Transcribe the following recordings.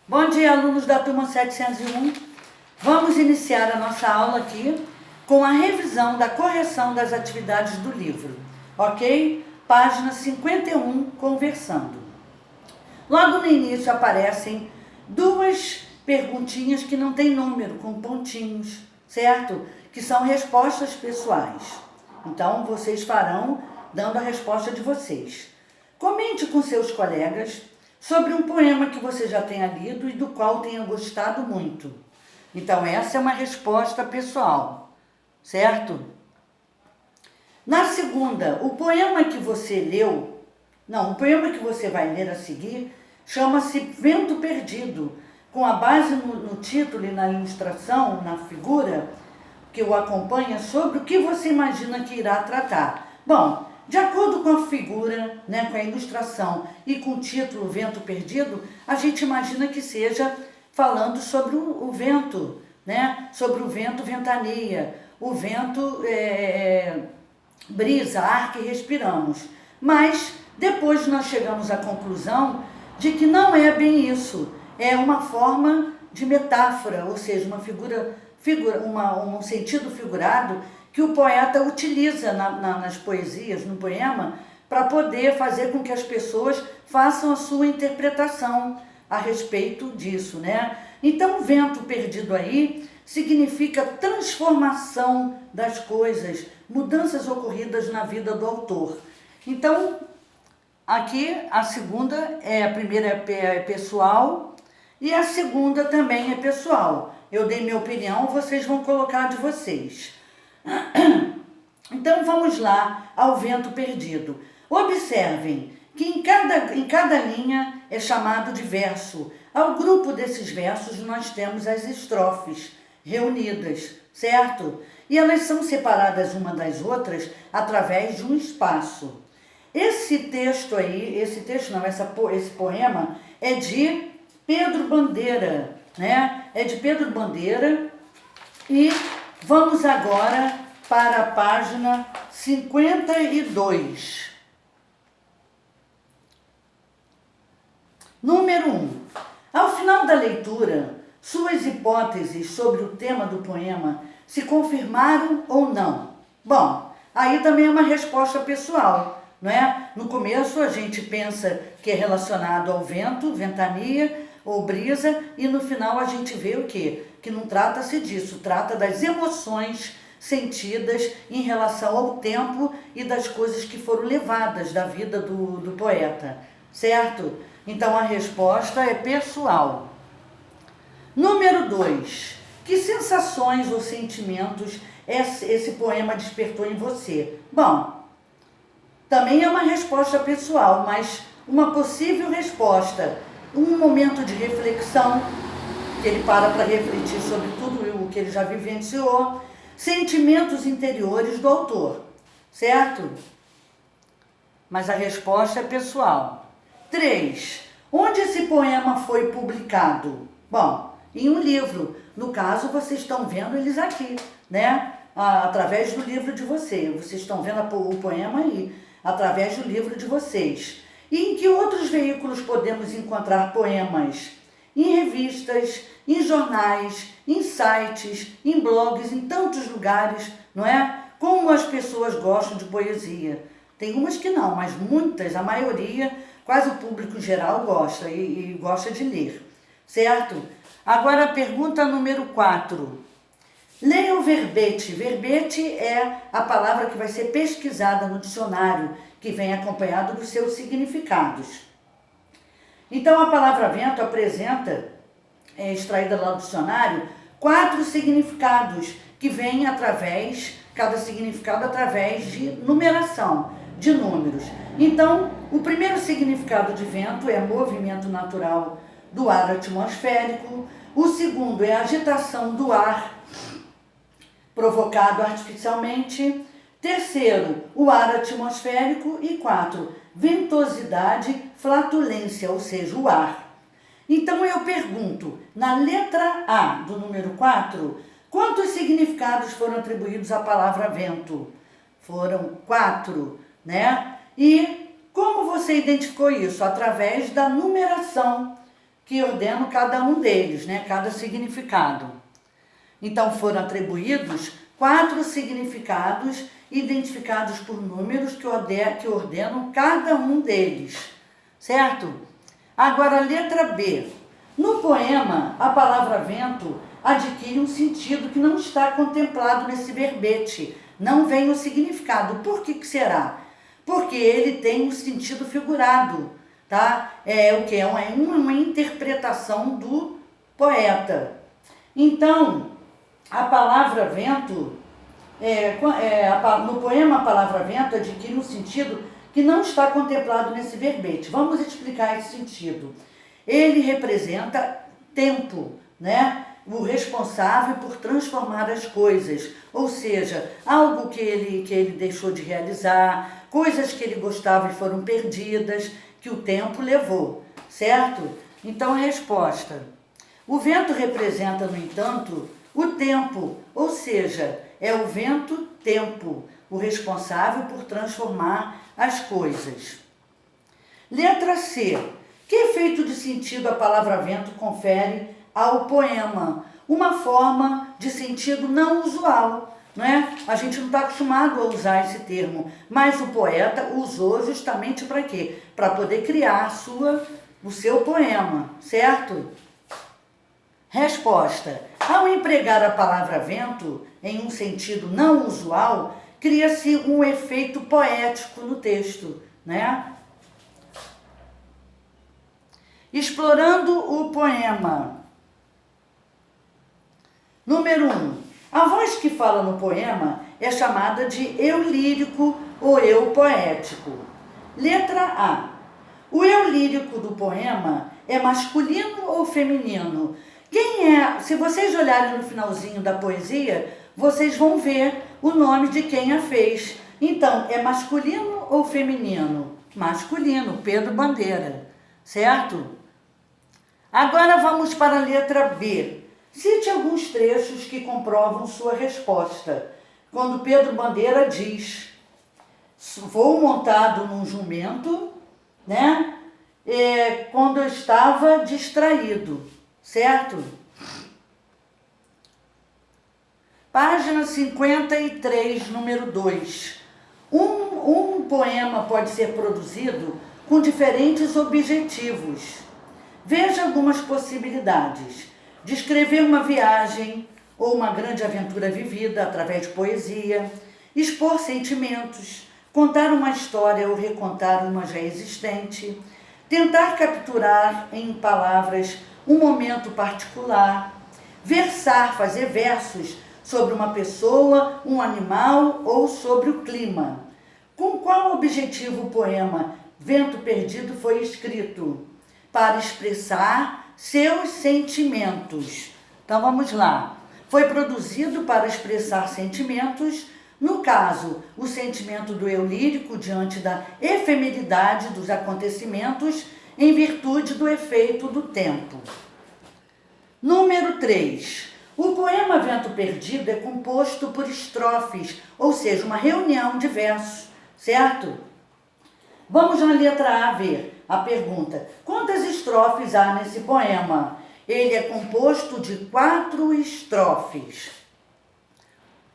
Bom dia, alunos da turma 701. Vamos iniciar a nossa aula aqui com a revisão da correção das atividades do livro, ok? Página 51, conversando. Logo no início aparecem duas perguntinhas que não têm número, com pontinhos, certo? Que são respostas pessoais. Então, vocês farão dando a resposta de vocês. Comente com seus colegas sobre um poema que você já tenha lido e do qual tenha gostado muito. Então, essa é uma resposta pessoal, certo? Na segunda, o poema que você leu, o poema que você vai ler a seguir chama-se Vento Perdido, com a base no título e na ilustração, na figura que o acompanha, sobre o que você imagina que irá tratar. Bom, de acordo com a figura, com a ilustração e com o título Vento Perdido, a gente imagina que seja falando sobre o vento, sobre o vento ventania, o vento brisa, ar que respiramos. Mas depois nós chegamos à conclusão de que não é bem isso, é uma forma de metáfora, ou seja, um sentido figurado que o poeta utiliza nas poesias, no poema, para poder fazer com que as pessoas façam a sua interpretação a respeito disso, Então, o vento perdido aí significa transformação das coisas, mudanças ocorridas na vida do autor. Então, aqui a primeira é pessoal e a segunda também é pessoal. Eu dei minha opinião, vocês vão colocar a de vocês. Então vamos lá ao Vento Perdido. Observem que em cada linha é chamado de verso. Ao grupo desses versos nós temos as estrofes reunidas, certo? E elas são separadas uma das outras através de um espaço. Esse poema é de Pedro Bandeira, É de Pedro Bandeira. E vamos agora para a página 52. Número 1. Ao final da leitura, suas hipóteses sobre o tema do poema se confirmaram ou não? Bom, aí também é uma resposta pessoal, No começo a gente pensa que é relacionado ao vento, ventania ou brisa, e no final a gente vê o quê? Que não trata-se disso, trata das emoções sentidas em relação ao tempo e das coisas que foram levadas da vida do poeta, certo? Então a resposta é pessoal. Número 2. Que sensações ou sentimentos esse poema despertou em você? Bom, também é uma resposta pessoal, mas uma possível resposta, um momento de reflexão, que ele para refletir sobre tudo o que ele já vivenciou, sentimentos interiores do autor, certo? Mas a resposta é pessoal. 3. Onde esse poema foi publicado? Bom, em um livro. No caso, vocês estão vendo eles aqui, Através do livro de vocês. Vocês estão vendo o poema aí, através do livro de vocês. E em que outros veículos podemos encontrar poemas? Em revistas, em jornais, em sites, em blogs, em tantos lugares, Como as pessoas gostam de poesia. Tem umas que não, mas muitas, a maioria, quase o público geral gosta e gosta de ler, certo? Agora a pergunta número 4. Leia o verbete. Verbete é a palavra que vai ser pesquisada no dicionário, que vem acompanhado dos seus significados. Então, a palavra vento apresenta, extraída lá do dicionário, 4 significados, que vêm cada significado através de numeração, de números. Então, o primeiro significado de vento é movimento natural do ar atmosférico. O segundo é agitação do ar provocado artificialmente. Terceiro, o ar atmosférico. E 4, ventosidade, flatulência, ou seja, o ar. Então eu pergunto, na letra A do número 4, quantos significados foram atribuídos à palavra vento? Foram 4, E como você identificou isso? Através da numeração que ordenam cada um deles, né? Cada significado. Então foram atribuídos 4 significados identificados por números que ordenam cada um deles, certo? Agora, a letra B. No poema, a palavra vento adquire um sentido que não está contemplado nesse verbete. Não vem o significado. Por que será? Porque ele tem um sentido figurado, tá? É o que? É uma interpretação do poeta. Então, a palavra vento, no poema a palavra vento adquire um sentido que não está contemplado nesse verbete. Vamos explicar esse sentido. Ele representa tempo, né? O responsável por transformar as coisas, ou seja, algo que ele deixou de realizar, coisas que ele gostava e foram perdidas, que o tempo levou, certo? Então, a resposta. O vento representa, no entanto, o tempo, ou seja, é o vento-tempo, o responsável por transformar as coisas. Letra C. Que efeito de sentido a palavra vento confere ao poema? Uma forma de sentido não usual, não é? A gente não está acostumado a usar esse termo, mas o poeta usou justamente para quê? Para poder criar o seu poema, certo? Resposta. Ao empregar a palavra vento em um sentido não usual, cria-se um efeito poético no texto, né? Explorando o poema. Número 1. A voz que fala no poema é chamada de eu lírico ou eu poético. Letra A. O eu lírico do poema é masculino ou feminino? Se vocês olharem no finalzinho da poesia, vocês vão ver o nome de quem a fez. Então, é masculino ou feminino? Masculino, Pedro Bandeira, certo? Agora vamos para a letra B. Cite alguns trechos que comprovam sua resposta. Quando Pedro Bandeira diz: vou montado num jumento, né? Quando eu estava distraído, certo? Página 53, número 2. Um poema pode ser produzido com diferentes objetivos. Veja algumas possibilidades. Descrever uma viagem ou uma grande aventura vivida através de poesia, expor sentimentos, contar uma história ou recontar uma já existente, tentar capturar em palavras um momento particular, versar, fazer versos sobre uma pessoa, um animal ou sobre o clima. Com qual objetivo o poema Vento Perdido foi escrito? Para expressar seus sentimentos. Então vamos lá. Foi produzido para expressar sentimentos, no caso, o sentimento do eu lírico diante da efemeridade dos acontecimentos em virtude do efeito do tempo. Número 3. O poema Vento Perdido é composto por estrofes, ou seja, uma reunião de versos, certo? Vamos na letra A ver a pergunta. Quantas estrofes há nesse poema? Ele é composto de 4 estrofes.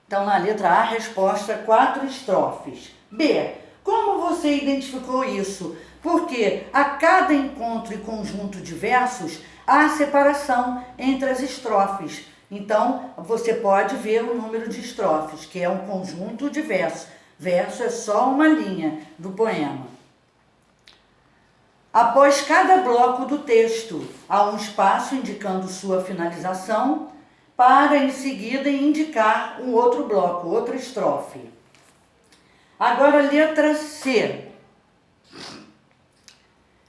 Então, na letra A, a resposta 4 estrofes. B. Como você identificou isso? Porque a cada encontro e conjunto de versos há separação entre as estrofes. Então, você pode ver o número de estrofes, que é um conjunto de versos. Verso é só uma linha do poema. Após cada bloco do texto, há um espaço indicando sua finalização, para em seguida indicar um outro bloco, outra estrofe. Agora, letra C.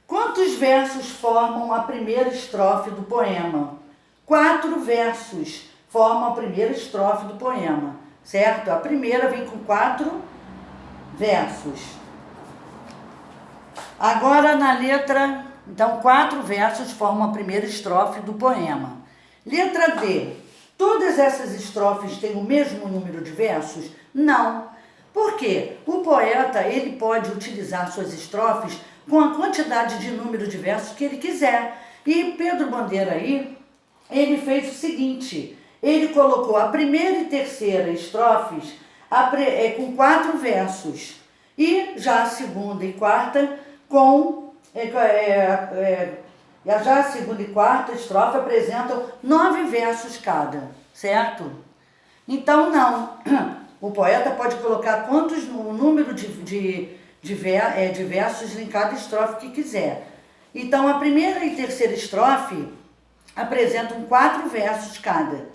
Quantos versos formam a primeira estrofe do poema? 4 versos formam a primeira estrofe do poema, certo? A primeira vem com 4 versos. Agora na letra, então 4 versos formam a primeira estrofe do poema. Letra D. Todas essas estrofes têm o mesmo número de versos? Não. Por quê? O poeta, ele pode utilizar suas estrofes com a quantidade de número de versos que ele quiser. E Pedro Bandeira aí, ele fez o seguinte, ele colocou a primeira e terceira estrofes com 4 versos e já a segunda e quarta com... já a segunda e quarta estrofe apresentam 9 versos cada, certo? Então não, o poeta pode colocar o número de versos em cada estrofe que quiser. Então a primeira e terceira estrofe apresentam 4 versos cada.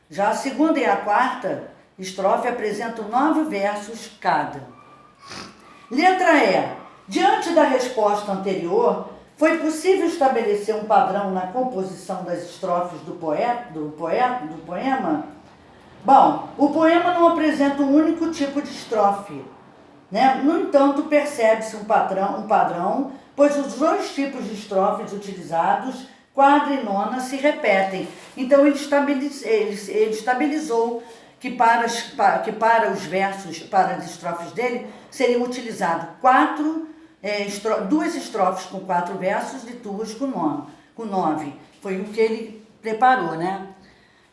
Já a segunda e a quarta estrofe apresentam 9 versos cada. Letra E. Diante da resposta anterior, foi possível estabelecer um padrão na composição das estrofes do poema? Bom, o poema não apresenta um único tipo de estrofe, né? No entanto, percebe-se um padrão, pois os 2 tipos de estrofes utilizados, quadra e nona, se repetem. Então, ele estabilizou que para os versos, para as estrofes dele, seriam utilizados 2 estrofes com 4 versos e 2 com 9. Foi o que ele preparou, né?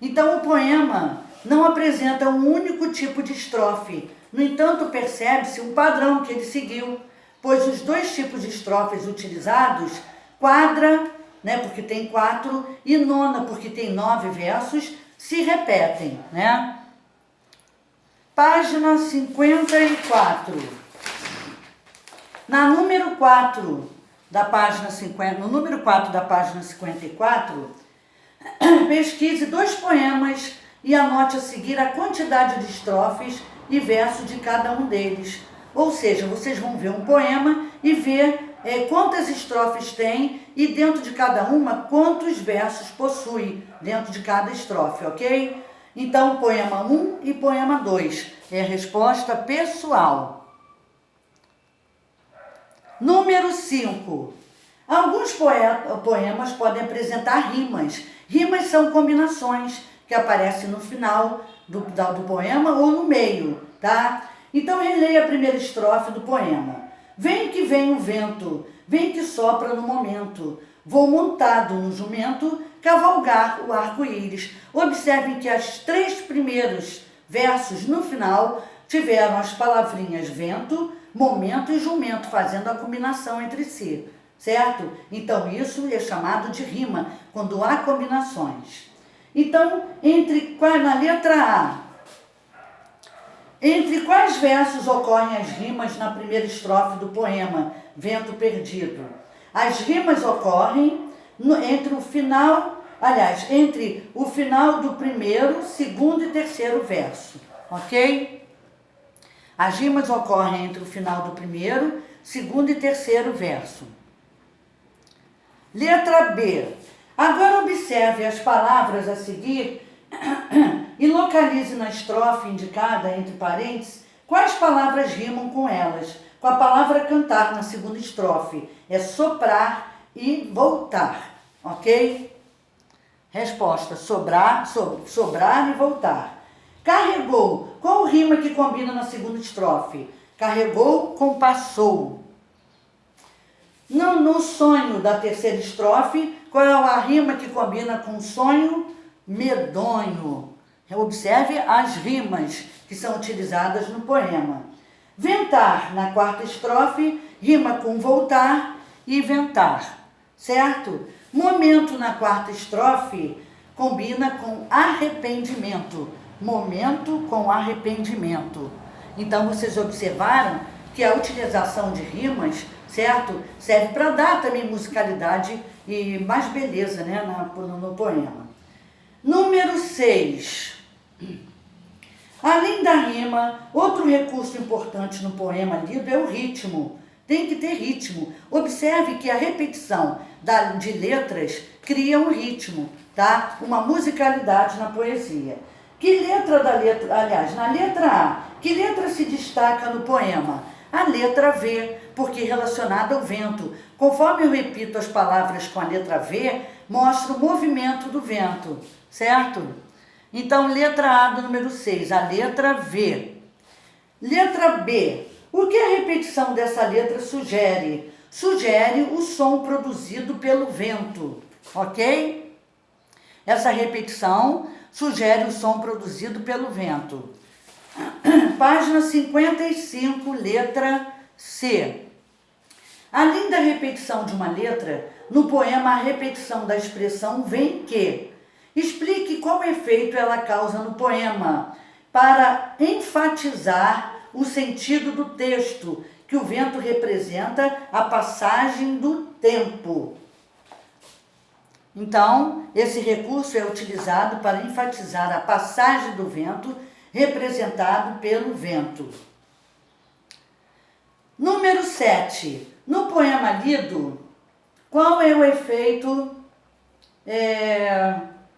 Então, o poema não apresenta um único tipo de estrofe. No entanto, percebe-se um padrão que ele seguiu, pois os 2 tipos de estrofes utilizados, quadra, né, porque tem 4, e nona, porque tem 9 versos, se repetem, né? Página 54. No número 4 da página 54, pesquise 2 poemas e anote a seguir a quantidade de estrofes e versos de cada um deles. Ou seja, vocês vão ver um poema e ver quantas estrofes tem e dentro de cada uma quantos versos possui dentro de cada estrofe, ok? Então, poema 1 e poema 2 é a resposta pessoal. Número 5. Alguns poemas podem apresentar rimas. Rimas são combinações que aparecem no final do poema ou no meio, tá? Então, releia a primeira estrofe do poema. Vem que vem o vento, vem que sopra no momento. Vou montado no jumento, cavalgar o arco-íris. Observem que os 3 primeiros versos no final tiveram as palavrinhas vento, momento e jumento, fazendo a combinação entre si, certo? Então, isso é chamado de rima, quando há combinações. Então, na letra A, entre quais versos ocorrem as rimas na primeira estrofe do poema Vento Perdido? As rimas ocorrem entre o final do primeiro, segundo e terceiro verso, ok? As rimas ocorrem entre o final do primeiro, segundo e terceiro verso. Letra B. Agora observe as palavras a seguir e localize na estrofe indicada entre parênteses quais palavras rimam com elas. Com a palavra cantar na segunda estrofe é soprar e voltar, ok? Resposta: sobrar e voltar. Carregou. Qual rima que combina na segunda estrofe? Carregou com passou. No sonho da terceira estrofe, qual é a rima que combina com sonho? Medonho. Observe as rimas que são utilizadas no poema. Ventar, na quarta estrofe, rima com voltar e ventar, certo? Momento, na quarta estrofe, combina com arrependimento. Momento com arrependimento. Então, vocês observaram que a utilização de rimas, certo? Serve para dar também musicalidade e mais beleza, né, no poema. Número 6. Além da rima, outro recurso importante no poema lido é o ritmo. Tem que ter ritmo. Observe que a repetição de letras cria um ritmo, tá? Uma musicalidade na poesia. Na letra A, que letra se destaca no poema? A letra V, porque relacionada ao vento. Conforme eu repito as palavras com a letra V, mostra o movimento do vento, certo? Então, letra A do número 6, a letra V. Letra B. O que a repetição dessa letra sugere? sugere o som produzido pelo vento, ok? Essa repetição sugere o som produzido pelo vento. Página 55, letra C. Além da repetição de uma letra, no poema a repetição da expressão vem que. Explique qual efeito ela causa no poema, para enfatizar o sentido do texto, que o vento representa a passagem do tempo. Então, esse recurso é utilizado para enfatizar a passagem do vento, representado pelo vento. Número 7. No poema lido, qual é o efeito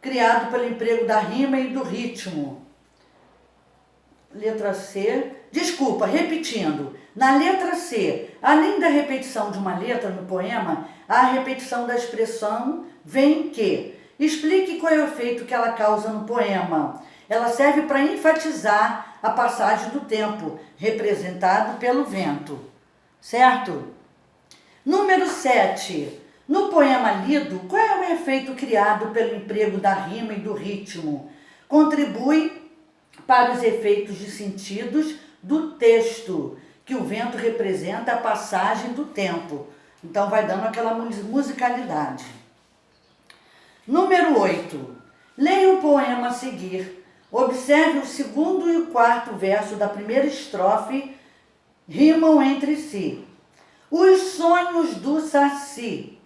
criado pelo emprego da rima e do ritmo? Letra C. Desculpa, repetindo. Na letra C, além da repetição de uma letra no poema, há a repetição da expressão vem que. Explique qual é o efeito que ela causa no poema. Ela serve para enfatizar a passagem do tempo, representado pelo vento. Certo? Número 7. No poema lido, qual é o efeito criado pelo emprego da rima e do ritmo? Contribui para os efeitos de sentidos do texto, que o vento representa a passagem do tempo. Então vai dando aquela musicalidade. Número 8. Leia o poema a seguir. Observe o segundo e o quarto verso da primeira estrofe, rimam entre si. Os sonhos do Saci.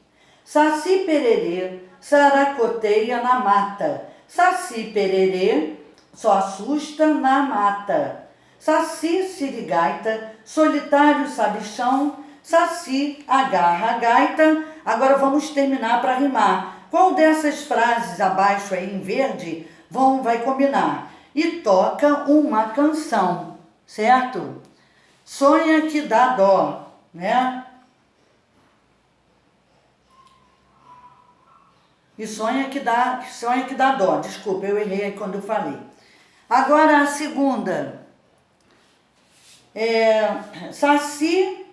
Saci pererê, saracoteia na mata. Saci pererê, só assusta na mata. Saci sirigaita, solitário sabichão. Saci agarra a gaita. Agora vamos terminar para rimar. Qual dessas frases abaixo aí em verde vai combinar? E toca uma canção, certo? Sonha que dá dó, né? E sonha que dá dó. Desculpa, eu errei aí quando eu falei. Agora a segunda. Saci,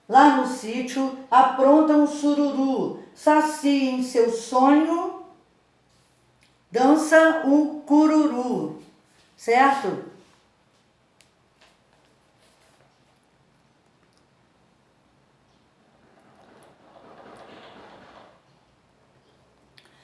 lá no sítio, apronta um sururu. Saci, em seu sonho, dança o cururu. Certo?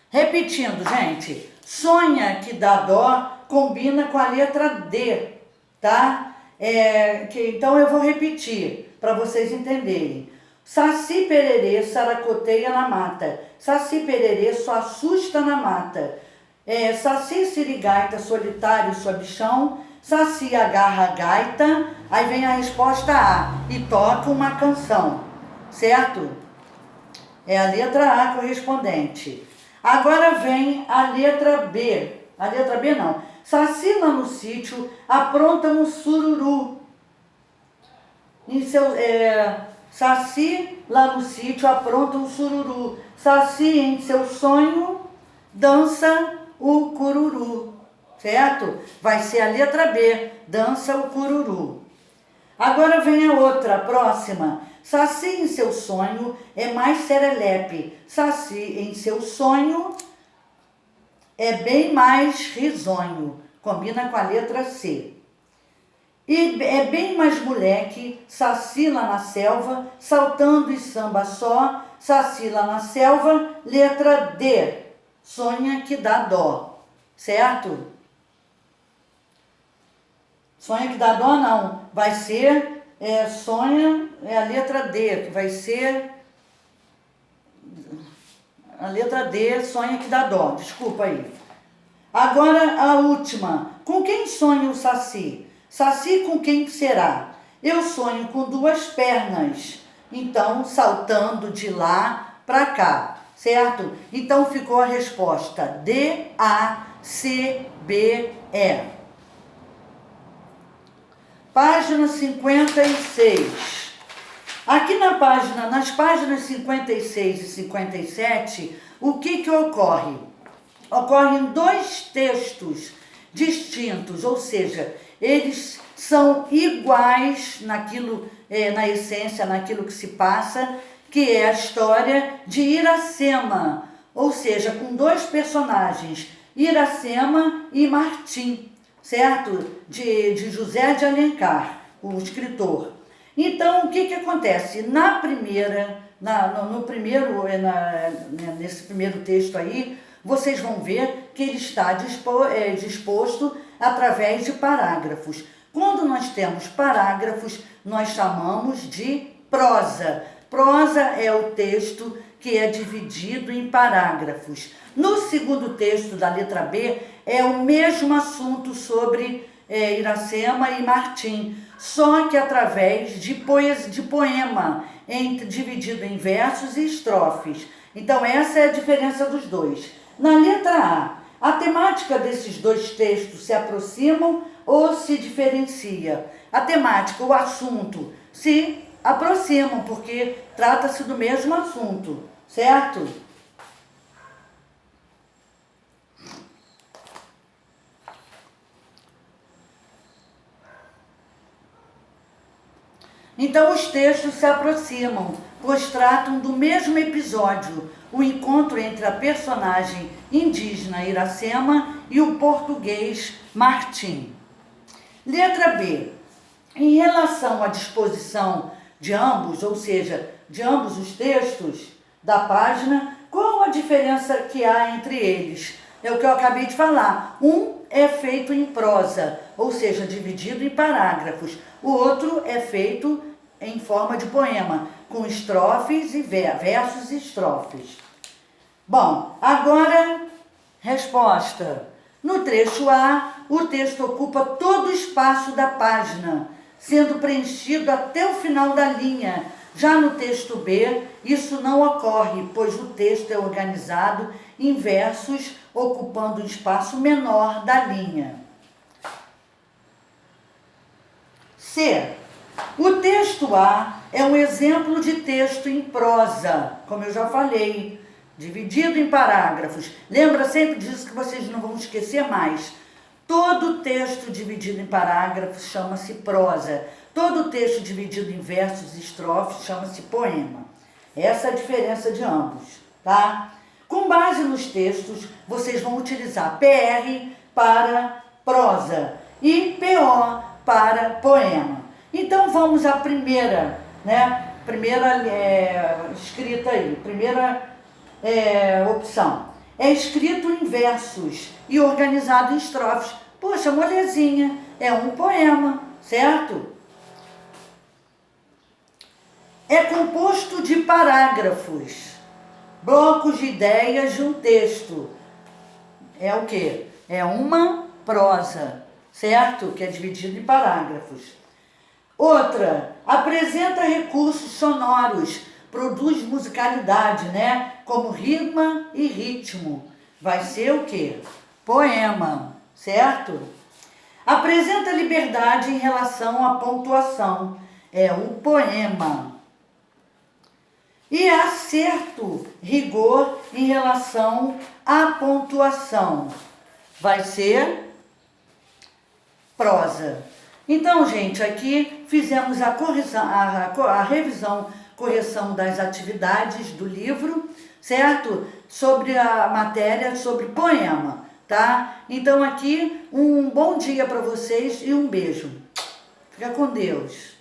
Repetindo, gente. Sonha que dá dó combina com a letra D, tá? Então eu vou repetir para vocês entenderem. Saci pererê saracoteia na mata. Saci pererê só assusta na mata. Saci sirigaita solitário sabichão. Saci agarra a gaita. Aí vem a resposta A. E toca uma canção. Certo? É a letra A correspondente. Agora vem a letra B. A letra B não. Saci lá no sítio apronta um sururu. Saci lá no sítio apronta um sururu. Saci em seu sonho dança o cururu. Certo? Vai ser a letra B. Dança o cururu. Agora vem a outra, a próxima. Saci em seu sonho é mais serelepe. Saci em seu sonho é bem mais risonho. Combina com a letra C. E é bem mais moleque. Saci lá na selva, saltando e samba só. Saci lá na selva, letra D. Sonha que dá dó. Certo? Sonha que dá dó não. Vai ser sonha, é a letra D, que vai ser a letra D, sonha que dá dó. Desculpa aí. Agora a última. Com quem sonha o Saci? Saci com quem será? Eu sonho com duas pernas. Então, saltando de lá para cá. Certo? Então ficou a resposta D, A, C, B, E. Página 56. Aqui nas páginas 56 e 57, o que ocorre? Ocorrem dois textos distintos, ou seja, eles são iguais naquilo, na essência, naquilo que se passa, que é a história de Iracema, ou seja, com dois personagens, Iracema e Martim, certo? De José de Alencar, o escritor. Então, o que acontece? Nesse primeiro texto aí, vocês vão ver que ele está disposto através de parágrafos. Quando nós temos parágrafos, nós chamamos de prosa. Prosa é o texto que é dividido em parágrafos. No segundo texto da letra B, é o mesmo assunto sobre Iracema e Martim, só que através de poema, dividido em versos e estrofes. Então essa é a diferença dos dois. Na letra A temática desses dois textos se aproximam ou se diferencia? A temática, o assunto, se aproximam, porque trata-se do mesmo assunto, certo? Então os textos se aproximam, pois tratam do mesmo episódio, o encontro entre a personagem indígena Iracema e o português Martim. Letra B. Em relação à disposição de ambos, ou seja, de ambos os textos da página, qual a diferença que há entre eles? É o que eu acabei de falar. Um é feito em prosa, ou seja, dividido em parágrafos. O outro é feito em forma de poema, com estrofes e versos e estrofes. Bom, agora, resposta. No trecho A, o texto ocupa todo o espaço da página, sendo preenchido até o final da linha. Já no texto B, isso não ocorre, pois o texto é organizado em versos, ocupando um espaço menor da linha. C. O texto A é um exemplo de texto em prosa, como eu já falei, dividido em parágrafos. Lembra sempre disso que vocês não vão esquecer mais. Todo texto dividido em parágrafos chama-se prosa. Todo texto dividido em versos e estrofes chama-se poema. Essa é a diferença de ambos, tá? Com base nos textos, vocês vão utilizar PR para prosa e PO para poema. Então vamos à primeira, escrita aí, primeira opção. É escrito em versos e organizado em estrofes. Poxa, molezinha, é um poema, certo? É composto de parágrafos, blocos de ideias de um texto. É o quê? É uma prosa, certo? Que é dividido em parágrafos. Outra, apresenta recursos sonoros, produz musicalidade, como rima e ritmo. Vai ser o quê? Poema, certo? Apresenta liberdade em relação à pontuação. É um poema. E há certo rigor em relação à pontuação. Vai ser prosa. Então, gente, aqui fizemos a correção das atividades do livro, certo? Sobre a matéria, sobre poema, tá? Então, aqui, um bom dia para vocês e um beijo. Fica com Deus.